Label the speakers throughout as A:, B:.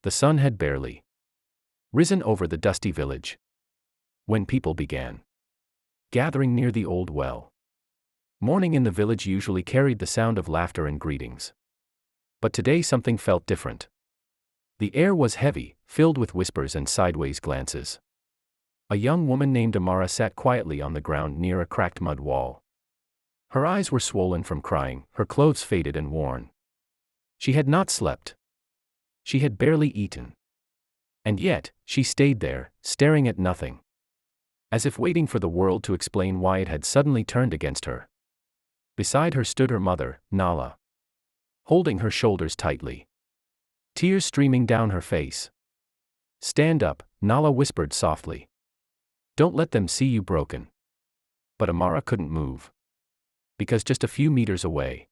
A: The sun had barely risen over the dusty village when people began gathering near the old well. Morning in the village usually carried the sound of laughter and greetings. But today something felt different. The air was heavy, filled with whispers and sideways glances. A young woman named Amara sat quietly on the ground near a cracked mud wall. Her eyes were swollen from crying, her clothes faded and worn. She had not slept. She had barely eaten. And yet, she stayed there, staring at nothing, as if waiting for the world to explain why it had suddenly turned against her. Beside her stood her mother, Nala, holding her shoulders tightly, tears streaming down her face. "Stand up," Nala whispered softly. "Don't let them see you broken." But Amara couldn't move. Because just a few meters away,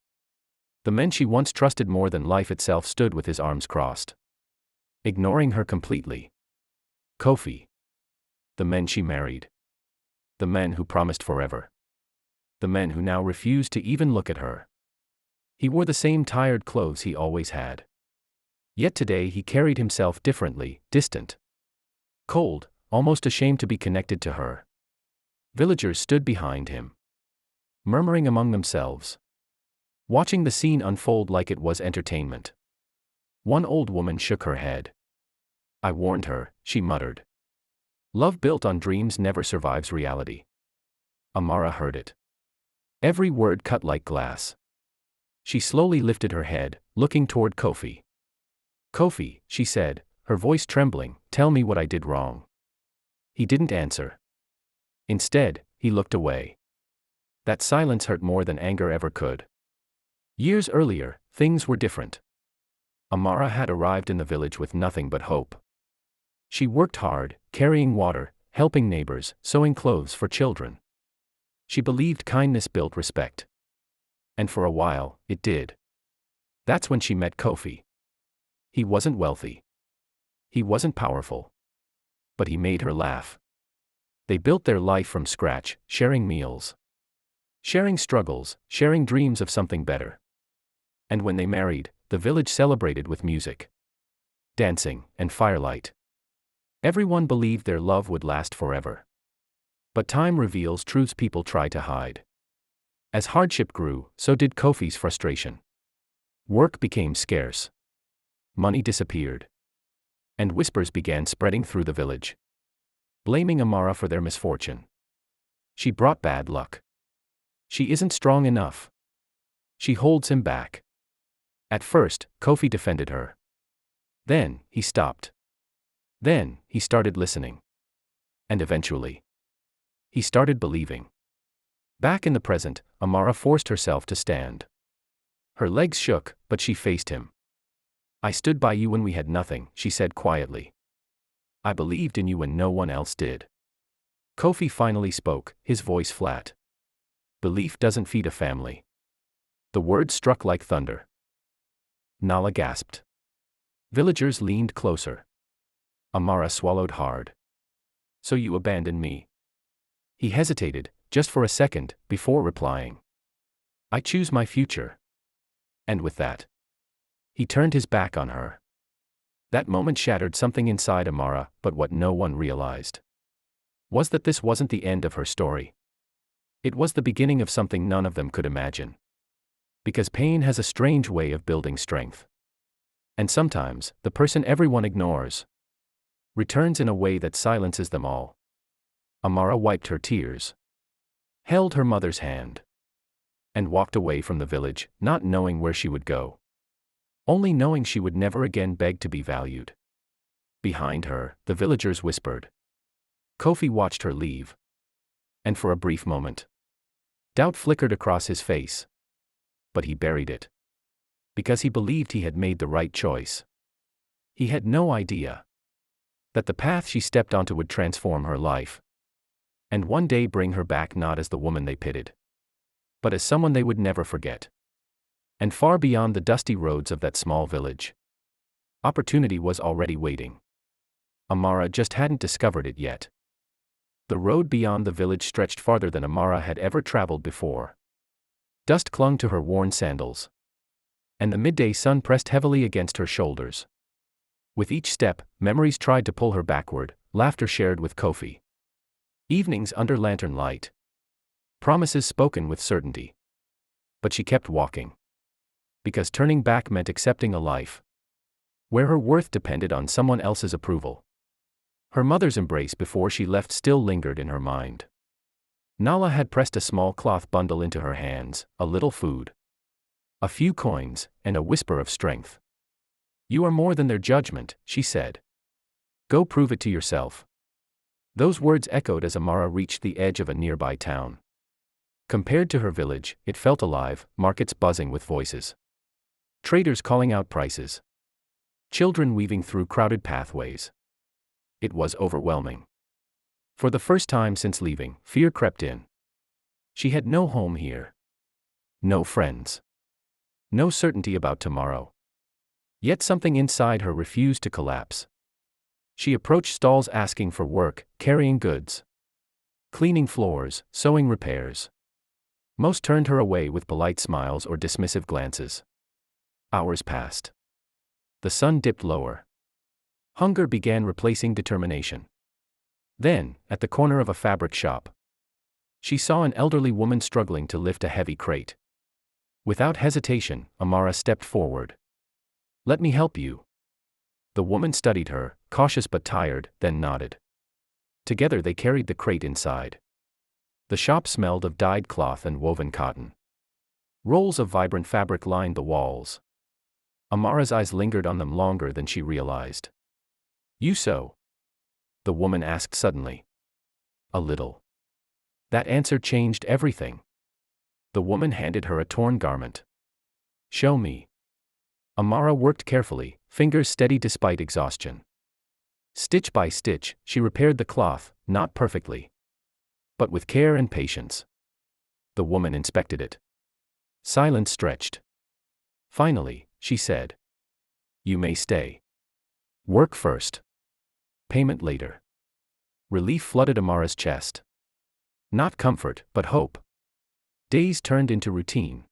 A: the man she once trusted more than life itself stood with his arms crossed, ignoring her completely. Kofi. The man she married. The man who promised forever. The man who now refused to even look at her. He wore the same tired clothes he always had. Yet today he carried himself differently, distant, cold, almost ashamed to be connected to her. Villagers stood behind him, murmuring among themselves, watching the scene unfold like it was entertainment. One old woman shook her head. "I warned her," she muttered. "Love built on dreams never survives reality." Amara heard it. Every word cut like glass. She slowly lifted her head, looking toward Kofi. "Kofi," she said, her voice trembling, "tell me what I did wrong." He didn't answer. Instead, he looked away. That silence hurt more than anger ever could. Years earlier, things were different. Amara had arrived in the village with nothing but hope. She worked hard, carrying water, helping neighbors, sewing clothes for children. She believed kindness built respect. And for a while, it did. That's when she met Kofi. He wasn't wealthy. He wasn't powerful. But he made her laugh. They built their life from scratch, sharing meals, sharing struggles, sharing dreams of something better. And when they married, the village celebrated with music, dancing, and firelight. Everyone believed their love would last forever. But time reveals truths people try to hide. As hardship grew, so did Kofi's frustration. Work became scarce. Money disappeared. And whispers began spreading through the village, blaming Amara for their misfortune. She brought bad luck. She isn't strong enough. She holds him back. At first, Kofi defended her. Then, he stopped. Then, he started listening. And eventually, he started believing. Back in the present, Amara forced herself to stand. Her legs shook, but she faced him. "I stood by you when we had nothing," she said quietly. "I believed in you when no one else did." Kofi finally spoke, his voice flat. "Belief doesn't feed a family." The words struck like thunder. Nala gasped. Villagers leaned closer. Amara swallowed hard. "So you abandoned me?" He hesitated, just for a second, before replying. "I choose my future." And with that, he turned his back on her. That moment shattered something inside Amara, but what no one realized was that this wasn't the end of her story. It was the beginning of something none of them could imagine. Because pain has a strange way of building strength. And sometimes, the person everyone ignores returns in a way that silences them all. Amara wiped her tears, held her mother's hand, and walked away from the village, not knowing where she would go. Only knowing she would never again beg to be valued. Behind her, the villagers whispered. Kofi watched her leave. And for a brief moment, doubt flickered across his face. But he buried it. Because he believed he had made the right choice. He had no idea that the path she stepped onto would transform her life. And one day bring her back not as the woman they pitied, but as someone they would never forget. And far beyond the dusty roads of that small village, opportunity was already waiting. Amara just hadn't discovered it yet. The road beyond the village stretched farther than Amara had ever traveled before. Dust clung to her worn sandals, and the midday sun pressed heavily against her shoulders. With each step, memories tried to pull her backward, laughter shared with Kofi. Evenings under lantern light. Promises spoken with certainty. But she kept walking. Because turning back meant accepting a life where her worth depended on someone else's approval. Her mother's embrace before she left still lingered in her mind. Nala had pressed a small cloth bundle into her hands, a little food, a few coins, and a whisper of strength. "You are more than their judgment," she said. "Go prove it to yourself." Those words echoed as Amara reached the edge of a nearby town. Compared to her village, it felt alive, markets buzzing with voices, traders calling out prices, children weaving through crowded pathways. It was overwhelming. For the first time since leaving, fear crept in. She had no home here. No friends. No certainty about tomorrow. Yet something inside her refused to collapse. She approached stalls asking for work, carrying goods, cleaning floors, sewing repairs. Most turned her away with polite smiles or dismissive glances. Hours passed. The sun dipped lower. Hunger began replacing determination. Then, at the corner of a fabric shop, she saw an elderly woman struggling to lift a heavy crate. Without hesitation, Amara stepped forward. "Let me help you." The woman studied her, cautious but tired, then nodded. Together they carried the crate inside. The shop smelled of dyed cloth and woven cotton. Rolls of vibrant fabric lined the walls. Amara's eyes lingered on them longer than she realized. "You sew?" the woman asked suddenly. "A little." That answer changed everything. The woman handed her a torn garment. "Show me." Amara worked carefully, fingers steady despite exhaustion. Stitch by stitch, she repaired the cloth, not perfectly, but with care and patience. The woman inspected it. Silence stretched. Finally, she said, "You may stay. Work first. Payment later." Relief flooded Amara's chest. Not comfort, but hope. Days turned into routine.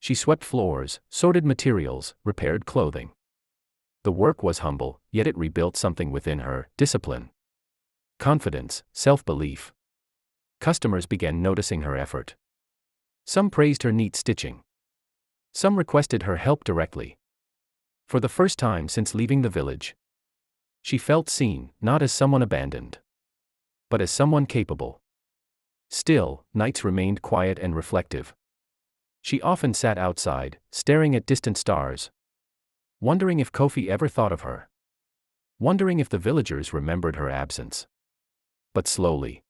A: She swept floors, sorted materials, repaired clothing. The work was humble, yet it rebuilt something within her: discipline, confidence, self-belief. Customers began noticing her effort. Some praised her neat stitching. Some requested her help directly. For the first time since leaving the village, she felt seen, not as someone abandoned, but as someone capable. Still, nights remained quiet and reflective. She often sat outside, staring at distant stars, wondering if Kofi ever thought of her, wondering if the villagers remembered her absence. But slowly,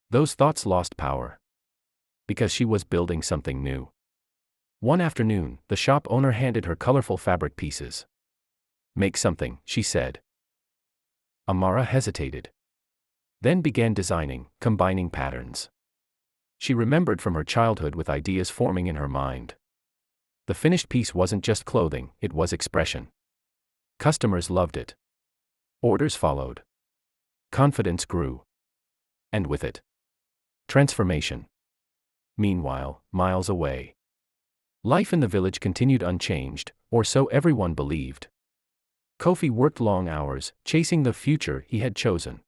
A: those thoughts lost power. Because she was building something new. One afternoon, the shop owner handed her colorful fabric pieces. "Make something," she said. Amara hesitated. Then began designing, combining patterns she remembered from her childhood with ideas forming in her mind. The finished piece wasn't just clothing, it was expression. Customers loved it. Orders followed. Confidence grew. And with it, transformation. Meanwhile, miles away, life in the village continued unchanged, or so everyone believed. Kofi worked long hours, chasing the future he had chosen.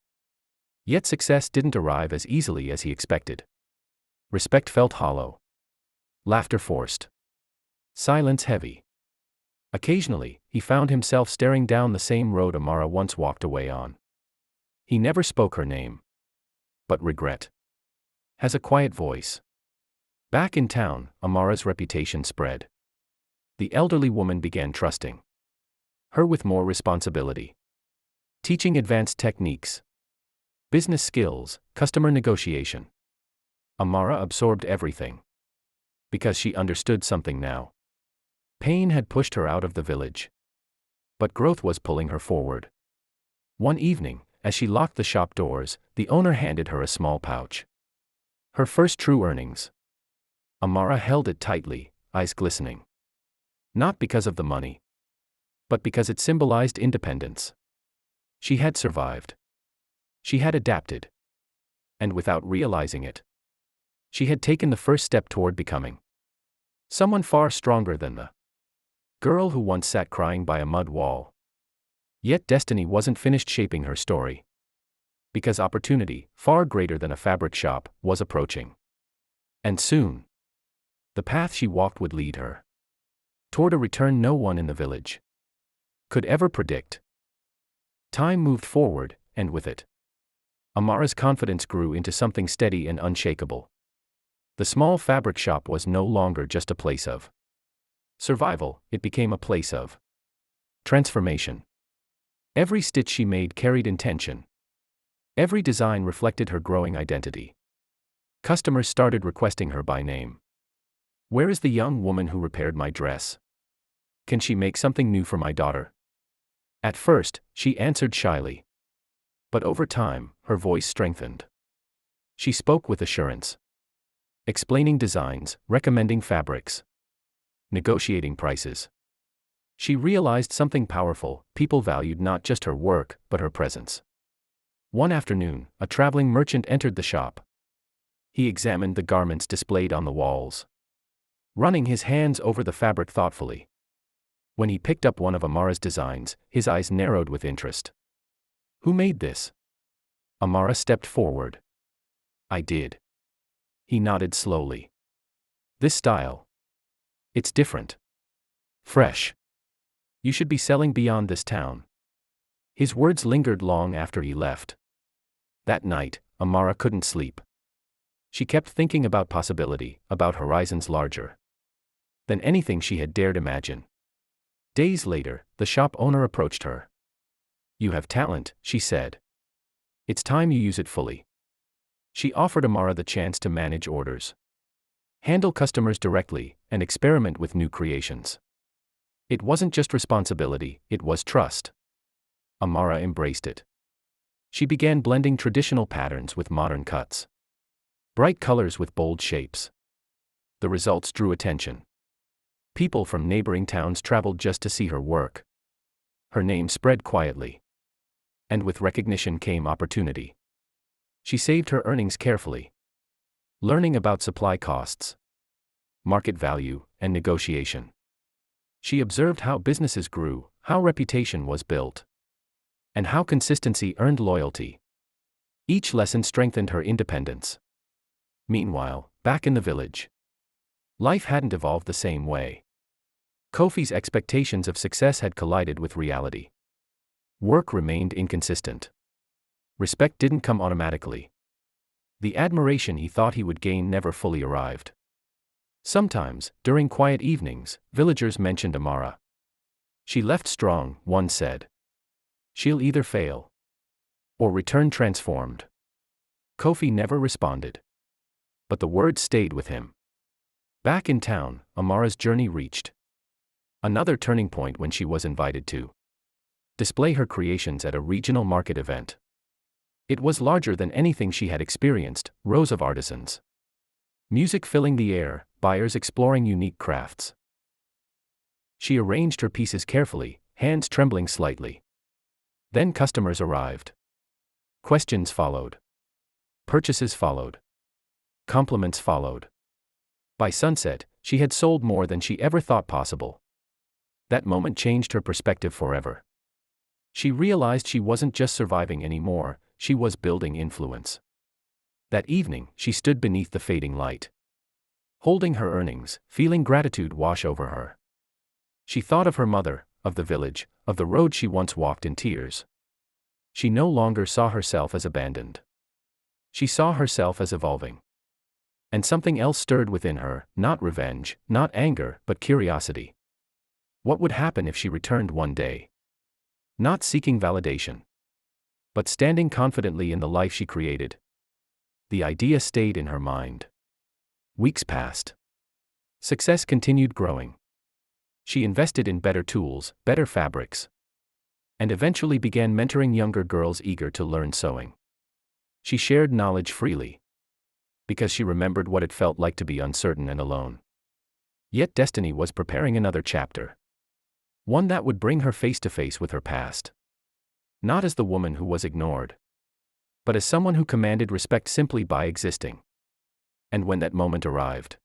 A: Yet success didn't arrive as easily as he expected. Respect felt hollow. Laughter forced. Silence heavy. Occasionally, he found himself staring down the same road Amara once walked away on. He never spoke her name. But regret has a quiet voice. Back in town, Amara's reputation spread. The elderly woman began trusting her with more responsibility. Teaching advanced techniques, business skills, customer negotiation. Amara absorbed everything. Because she understood something now. Pain had pushed her out of the village. But growth was pulling her forward. One evening, as she locked the shop doors, the owner handed her a small pouch. Her first true earnings. Amara held it tightly, eyes glistening. Not because of the money, but because it symbolized independence. She had survived. She had adapted. And without realizing it, she had taken the first step toward becoming someone far stronger than the girl who once sat crying by a mud wall. Yet destiny wasn't finished shaping her story. Because opportunity, far greater than a fabric shop, was approaching. And soon, the path she walked would lead her toward a return no one in the village could ever predict. Time moved forward, and with it, Amara's confidence grew into something steady and unshakable. The small fabric shop was no longer just a place of survival, it became a place of transformation. Every stitch she made carried intention. Every design reflected her growing identity. Customers started requesting her by name. "Where is the young woman who repaired my dress? Can she make something new for my daughter?" At first, she answered shyly. But over time, her voice strengthened. She spoke with assurance, explaining designs, recommending fabrics, negotiating prices. She realized something powerful: people valued not just her work, but her presence. One afternoon, a traveling merchant entered the shop. He examined the garments displayed on the walls, running his hands over the fabric thoughtfully. When he picked up one of Amara's designs, his eyes narrowed with interest. "Who made this?" Amara stepped forward. "I did." He nodded slowly. "This style. It's different. Fresh. You should be selling beyond this town." His words lingered long after he left. That night, Amara couldn't sleep. She kept thinking about possibility, about horizons larger than anything she had dared imagine. Days later, the shop owner approached her. "You have talent," she said. "It's time you use it fully." She offered Amara the chance to manage orders, handle customers directly, and experiment with new creations. It wasn't just responsibility, it was trust. Amara embraced it. She began blending traditional patterns with modern cuts, bright colors with bold shapes. The results drew attention. People from neighboring towns traveled just to see her work. Her name spread quietly. And with recognition came opportunity. She saved her earnings carefully, learning about supply costs, market value, and negotiation. She observed how businesses grew, how reputation was built, and how consistency earned loyalty. Each lesson strengthened her independence. Meanwhile, back in the village, life hadn't evolved the same way. Kofi's expectations of success had collided with reality. Work remained inconsistent. Respect didn't come automatically. The admiration he thought he would gain never fully arrived. Sometimes, during quiet evenings, villagers mentioned Amara. "She left strong," one said. "She'll either fail or return transformed." Kofi never responded. But the words stayed with him. Back in town, Amara's journey reached another turning point when she was invited to display her creations at a regional market event. It was larger than anything she had experienced: rows of artisans, music filling the air, buyers exploring unique crafts. She arranged her pieces carefully, hands trembling slightly. Then customers arrived. Questions followed. Purchases followed. Compliments followed. By sunset, she had sold more than she ever thought possible. That moment changed her perspective forever. She realized she wasn't just surviving anymore, she was building influence. That evening, she stood beneath the fading light, holding her earnings, feeling gratitude wash over her. She thought of her mother, of the village, of the road she once walked in tears. She no longer saw herself as abandoned. She saw herself as evolving. And something else stirred within her: not revenge, not anger, but curiosity. What would happen if she returned one day? Not seeking validation, but standing confidently in the life she created. The idea stayed in her mind. Weeks passed. Success continued growing. She invested in better tools, better fabrics, and eventually began mentoring younger girls eager to learn sewing. She shared knowledge freely, because she remembered what it felt like to be uncertain and alone. Yet destiny was preparing another chapter. One that would bring her face to face with her past. Not as the woman who was ignored, but as someone who commanded respect simply by existing. And when that moment arrived,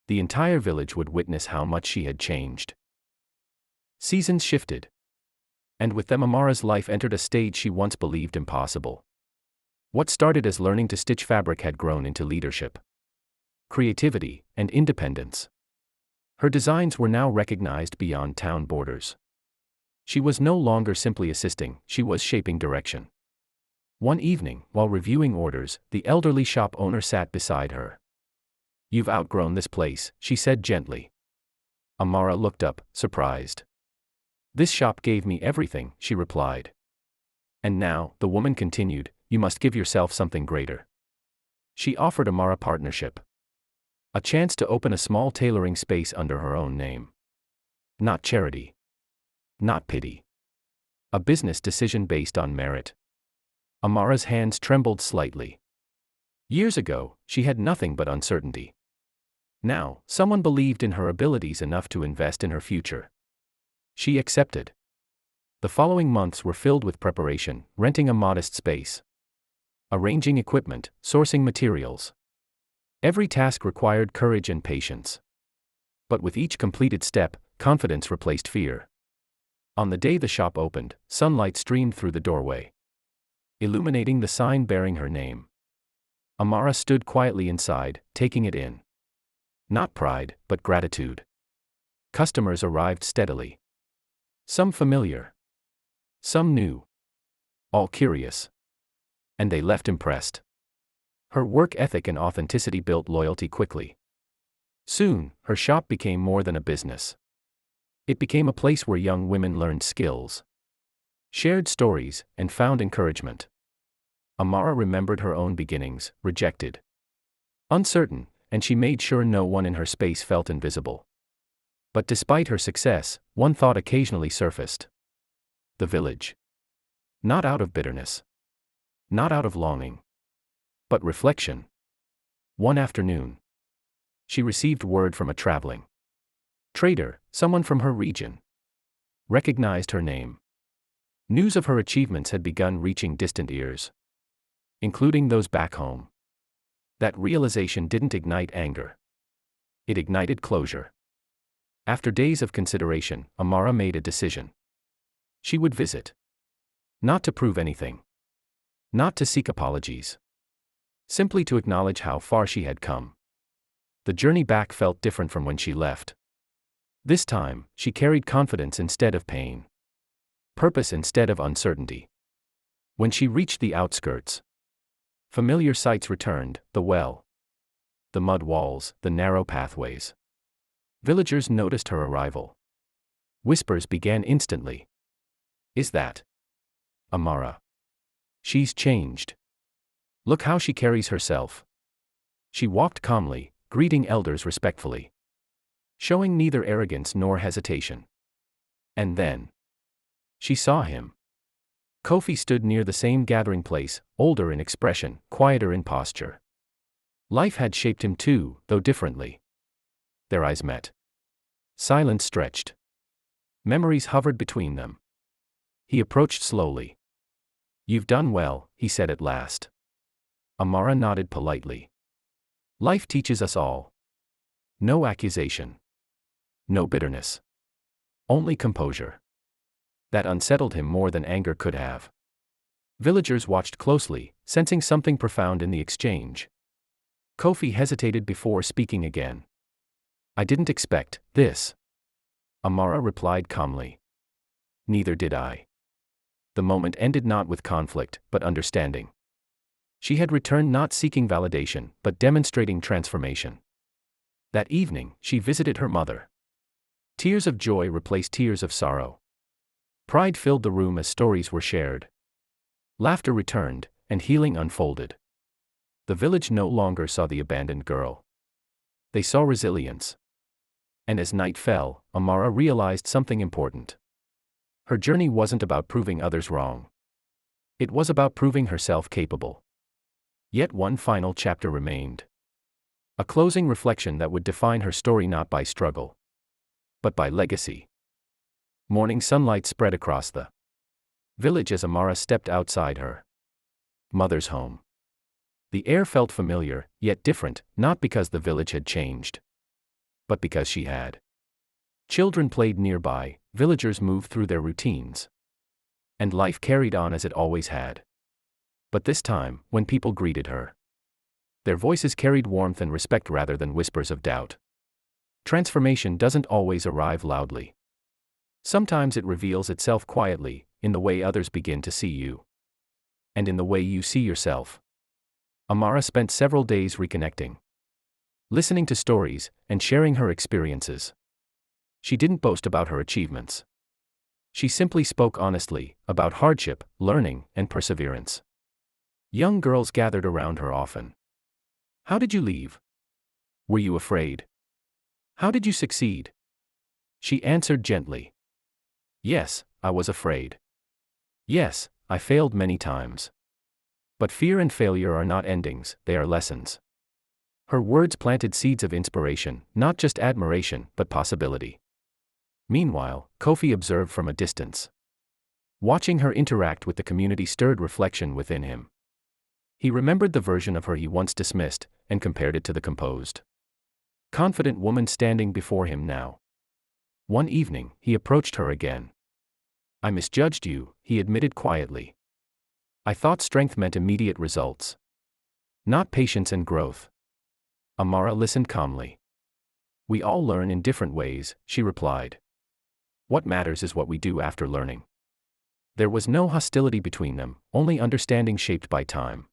A: the entire village would witness how much she had changed. Seasons shifted. And with them Amara's life entered a stage she once believed impossible. What started as learning to stitch fabric had grown into leadership, creativity, and independence. Her designs were now recognized beyond town borders. She was no longer simply assisting, she was shaping direction. One evening, while reviewing orders, the elderly shop owner sat beside her. "You've outgrown this place," she said gently. Amara looked up, surprised. "This shop gave me everything," she replied. "And now," the woman continued, "you must give yourself something greater." She offered Amara partnership. A chance to open a small tailoring space under her own name. Not charity. Not pity. A business decision based on merit. Amara's hands trembled slightly. Years ago, she had nothing but uncertainty. Now, someone believed in her abilities enough to invest in her future. She accepted. The following months were filled with preparation, renting a modest space, arranging equipment, sourcing materials. Every task required courage and patience. But with each completed step, confidence replaced fear. On the day the shop opened, sunlight streamed through the doorway, illuminating the sign bearing her name. Amara stood quietly inside, taking it in. Not pride, but gratitude. Customers arrived steadily. Some familiar. Some new. All curious. And they left impressed. Her work ethic and authenticity built loyalty quickly. Soon, her shop became more than a business. It became a place where young women learned skills, shared stories, and found encouragement. Amara remembered her own beginnings, rejected, uncertain, and she made sure no one in her space felt invisible. But despite her success, one thought occasionally surfaced. The village. Not out of bitterness. Not out of longing. But reflection. One afternoon, she received word from a traveling trader, someone from her region. Recognized her name. News of her achievements had begun reaching distant ears, including those back home. That realization didn't ignite anger. It ignited closure. After days of consideration, Amara made a decision. She would visit. Not to prove anything. Not to seek apologies. Simply to acknowledge how far she had come. The journey back felt different from when she left. This time, she carried confidence instead of pain. Purpose instead of uncertainty. When she reached the outskirts, familiar sights returned: the well, the mud walls, the narrow pathways. Villagers noticed her arrival. Whispers began instantly. "Is that Amara? She's changed. Look how she carries herself." She walked calmly, greeting elders respectfully, showing neither arrogance nor hesitation. And then she saw him. Kofi stood near the same gathering place, older in expression, quieter in posture. Life had shaped him too, though differently. Their eyes met. Silence stretched. Memories hovered between them. He approached slowly. "You've done well," he said at last. Amara nodded politely. Life teaches us all. No accusation. No bitterness. Only composure. That unsettled him more than anger could have. Villagers watched closely, sensing something profound in the exchange. Kofi hesitated before speaking again. "I didn't expect this," Amara replied calmly. "Neither did I." The moment ended not with conflict, but understanding. She had returned not seeking validation, but demonstrating transformation. That evening, she visited her mother. Tears of joy replaced tears of sorrow. Pride filled the room as stories were shared. Laughter returned, and healing unfolded. The village no longer saw the abandoned girl. They saw resilience. And as night fell, Amara realized something important. Her journey wasn't about proving others wrong. It was about proving herself capable. Yet one final chapter remained. A closing reflection that would define her story not by struggle, but by legacy. Morning sunlight spread across the village as Amara stepped outside her mother's home. The air felt familiar, yet different, not because the village had changed, but because she had. Children played nearby, villagers moved through their routines. And life carried on as it always had. But this time, when people greeted her, their voices carried warmth and respect rather than whispers of doubt. Transformation doesn't always arrive loudly. Sometimes it reveals itself quietly, in the way others begin to see you. And in the way you see yourself. Amara spent several days reconnecting, listening to stories, and sharing her experiences. She didn't boast about her achievements. She simply spoke honestly about hardship, learning, and perseverance. Young girls gathered around her often. How did you leave? Were you afraid? How did you succeed? She answered gently. Yes, I was afraid. Yes, I failed many times. But fear and failure are not endings, they are lessons. Her words planted seeds of inspiration, not just admiration, but possibility. Meanwhile, Kofi observed from a distance. Watching her interact with the community stirred reflection within him. He remembered the version of her he once dismissed, and compared it to the composed, confident woman standing before him now. One evening, he approached her again. I misjudged you, he admitted quietly. I thought strength meant immediate results, not patience and growth. Amara listened calmly. We all learn in different ways, she replied. What matters is what we do after learning. There was no hostility between them, only understanding shaped by time.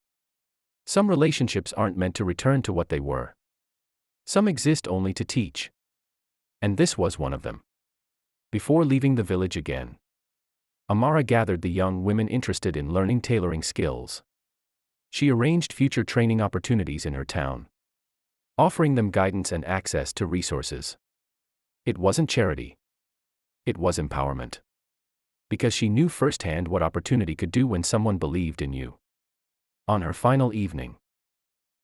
A: Some relationships aren't meant to return to what they were. Some exist only to teach. And this was one of them. Before leaving the village again, Amara gathered the young women interested in learning tailoring skills. She arranged future training opportunities in her town, offering them guidance and access to resources. It wasn't charity. It was empowerment. Because she knew firsthand what opportunity could do when someone believed in you. On her final evening,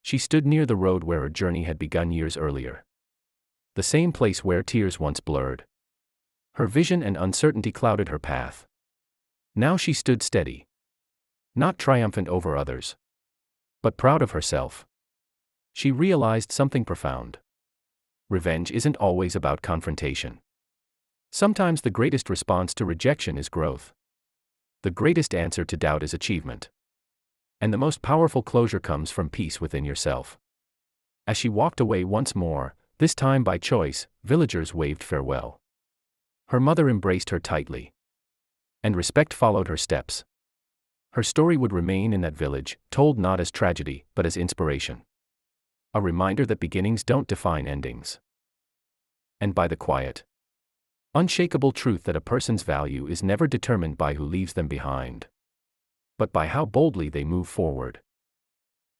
A: she stood near the road where her journey had begun years earlier. The same place where tears once blurred. Her vision and uncertainty clouded her path. Now she stood steady. Not triumphant over others, but proud of herself. She realized something profound. Revenge isn't always about confrontation. Sometimes the greatest response to rejection is growth. The greatest answer to doubt is achievement. And the most powerful closure comes from peace within yourself. As she walked away once more, this time by choice, villagers waved farewell. Her mother embraced her tightly. And respect followed her steps. Her story would remain in that village, told not as tragedy, but as inspiration. A reminder that beginnings don't define endings. And by the quiet, unshakable truth that a person's value is never determined by who leaves them behind, but by how boldly they move forward.